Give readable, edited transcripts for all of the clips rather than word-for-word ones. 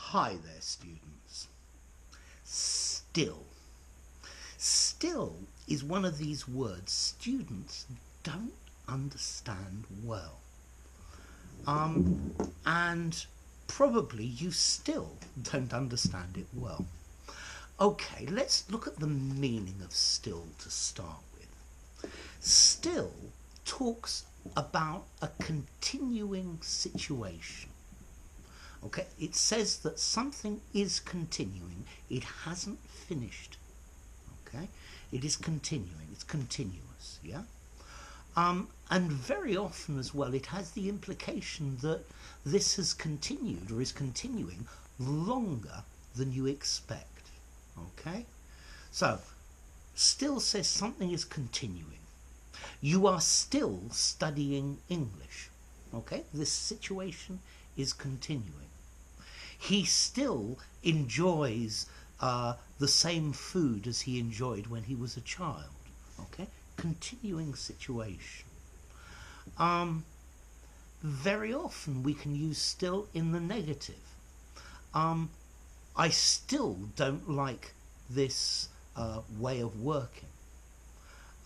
Hi there, students. Still. Still is one of these words students don't understand well. And probably you still don't understand it well. Okay, let's look at the meaning of still to start with. Still talks about a continuing situation. Okay, it says that something is continuing. It hasn't finished. Okay, it is continuing. It's continuous. Yeah. And very often as well, it has the implication that this has continued or is continuing longer than you expect. Okay, so still says something is continuing. You are still studying English. Okay, this situation is continuing. He still enjoys the same food as he enjoyed when he was a child. Okay, continuing situation. Very often we can use still in the negative. I still don't like this way of working.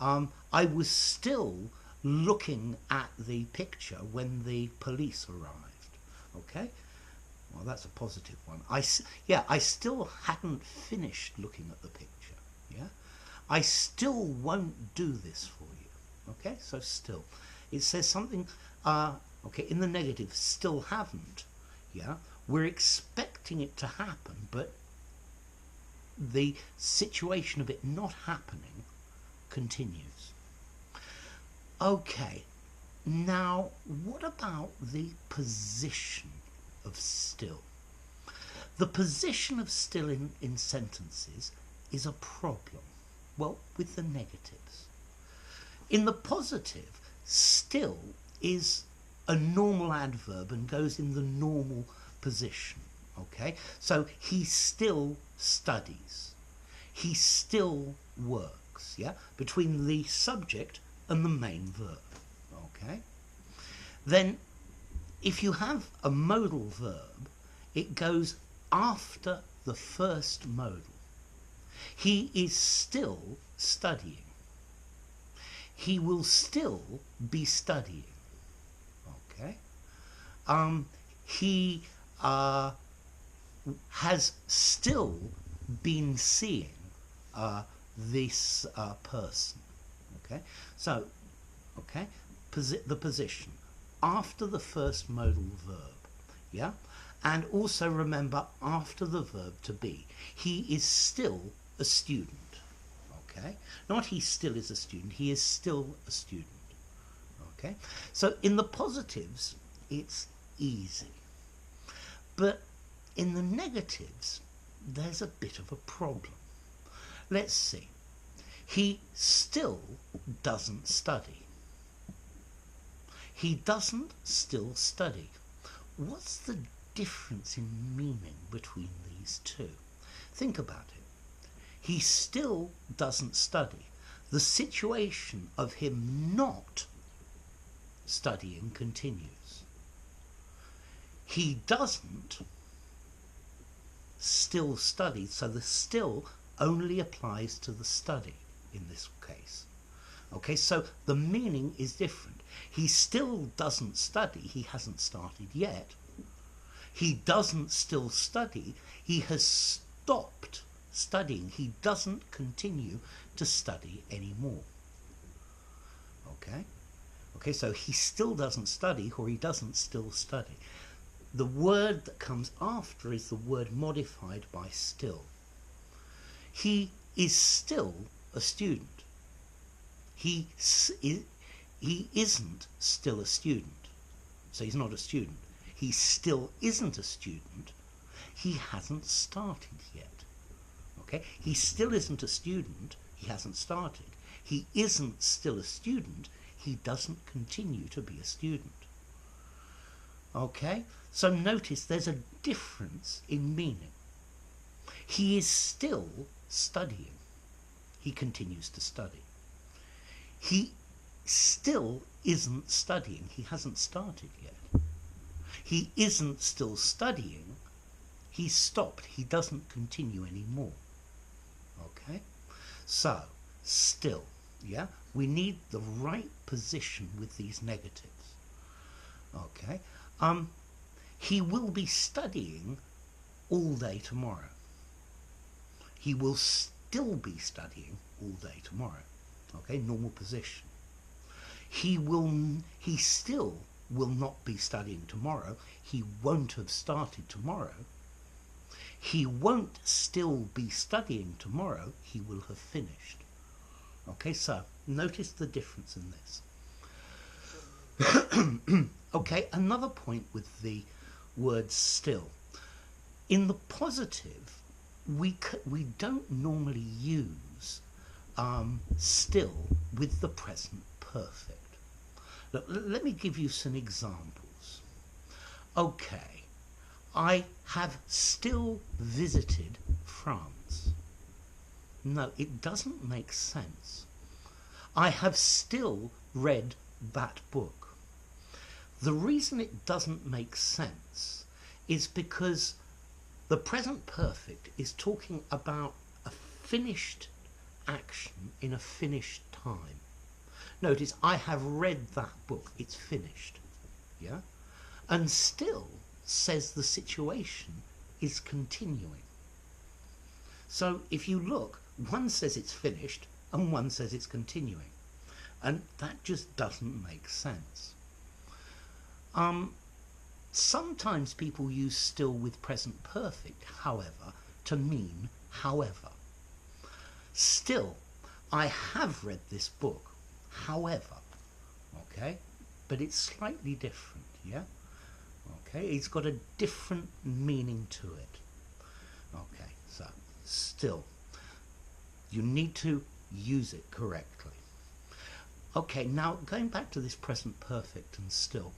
I was still looking at the picture when the police arrived. Okay, well, that's a positive one. I still hadn't finished looking at the picture. Yeah, I still won't do this for you. Okay, so still, it says something. Okay, in the negative, still haven't. Yeah, we're expecting it to happen, but the situation of it not happening continues. Okay, now what about the position of still? The position of still in sentences is a problem. Well, with the negatives. In the positive, still is a normal adverb and goes in the normal position. Okay, so he still studies. He still works. Yeah, between the subject and the main verb. Okay, then if you have a modal verb, it goes after the first modal. He is still studying. He will still be studying. Okay, he has still been seeing this person. Okay, so okay, the position after the first modal verb. Yeah, and also remember after the verb to be. He is still a student. Okay, not he still is a student. He is still a student. Okay, so in the positives it's easy, but in the negatives there's a bit of a problem. Let's see. He still doesn't study. He doesn't still study. What's the difference in meaning between these two? Think about it. He still doesn't study. The situation of him not studying continues. He doesn't still study, so the still only applies to the study in this case. Okay, so the meaning is different. He still doesn't study. He hasn't started yet. He doesn't still study. He has stopped studying. He doesn't continue to study anymore. Okay? Okay, so he still doesn't study, or he doesn't still study. The word that comes after is the word modified by still. He is still a student. He isn't still a student. So he's not a student. He still isn't a student. He hasn't started yet. Okay? He still isn't a student. He hasn't started. He isn't still a student. He doesn't continue to be a student. Okay? So notice there's a difference in meaning. He is still studying. He continues to study. He still isn't studying. He hasn't started yet. He isn't still studying. He's stopped. He doesn't continue anymore. Okay? So, still, yeah? We need the right position with these negatives. Okay? He will be studying all day tomorrow. He will still be studying all day tomorrow. Okay? Normal position. He still will not be studying tomorrow. He won't have started tomorrow. He won't still be studying tomorrow. He will have finished. Okay, so notice the difference in this. Okay, another point with the word still. In the positive, we don't normally use still with the present perfect. Look, let me give you some examples. Okay, I have still visited France. No, it doesn't make sense. I have still read that book. The reason it doesn't make sense is because the present perfect is talking about a finished action in a finished time. Notice, I have read that book. It's finished. Yeah? And still says the situation is continuing. So if you look, one says it's finished and one says it's continuing. And that just doesn't make sense. Sometimes people use still with present perfect, however, to mean however. Still, I have read this book. However, okay, but it's slightly different, yeah? Okay, it's got a different meaning to it. Okay, so, still, you need to use it correctly. Okay, now going back to this present perfect and still,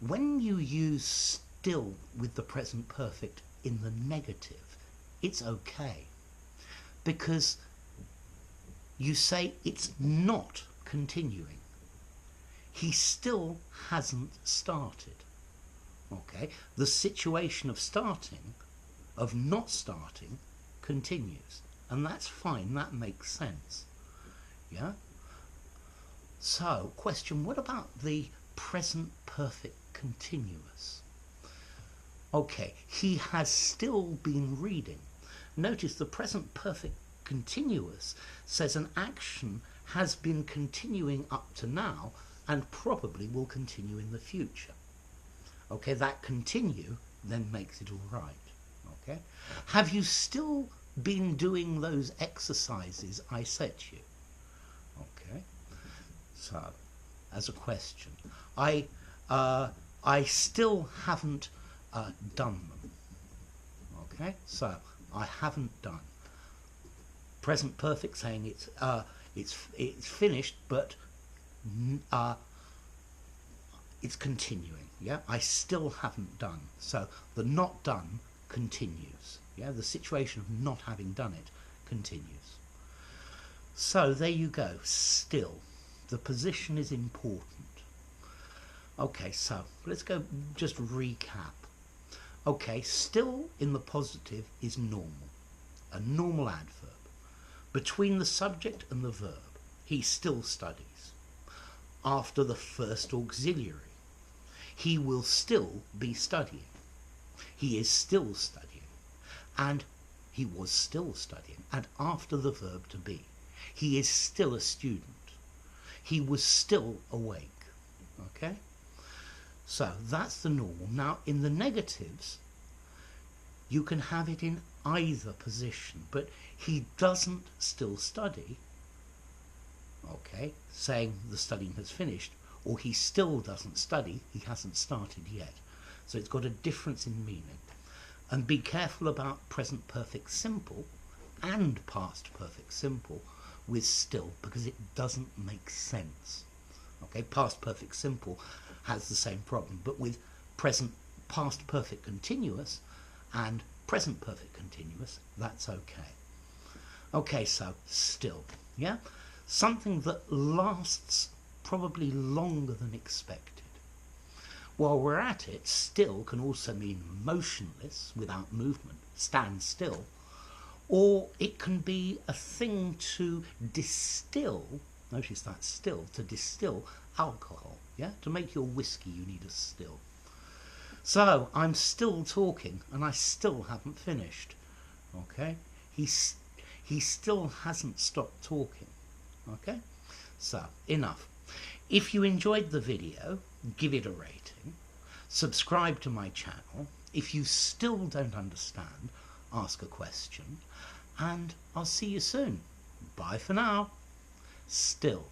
when you use still with the present perfect in the negative, it's okay, because you say it's not continuing. He still hasn't started. Okay, the situation of starting, of not starting, continues, and that's fine. That makes sense. Yeah. So, question: what about the present perfect continuous? Okay, he has still been reading. Notice the present perfect continuous says an action has been continuing up to now and probably will continue in the future. Okay, that continue then makes it all right. Okay, have you still been doing those exercises I set you? Okay, so as a question, I still haven't done them. Okay, so I haven't done. Present perfect saying it's finished, but it's continuing. Yeah, I still haven't done. So the not done continues. Yeah, the situation of not having done it continues. So there you go. Still, the position is important. Okay, so let's go just recap. Okay, still in the positive is normal, a normal adverb. Between the subject and the verb, he still studies. After the first auxiliary, he will still be studying. He is still studying. And he was still studying. And after the verb to be, he is still a student. He was still awake. Okay? So that's the normal. Now in the negatives, you can have it in either position, but he doesn't still study, okay, saying the studying has finished, or he still doesn't study, he hasn't started yet. So it's got a difference in meaning. And be careful about present perfect simple and past perfect simple with still, because it doesn't make sense. Okay, past perfect simple has the same problem, but with past perfect continuous and present perfect continuous, that's okay. Okay, so still, yeah? Something that lasts probably longer than expected. While we're at it, still can also mean motionless, without movement, stand still, or it can be a thing to distill, notice that still, to distill alcohol, yeah? To make your whiskey you need a still. So, I'm still talking and I still haven't finished, okay? He still hasn't stopped talking, okay? So, enough. If you enjoyed the video, give it a rating, subscribe to my channel. If you still don't understand, ask a question, and I'll see you soon. Bye for now. Still.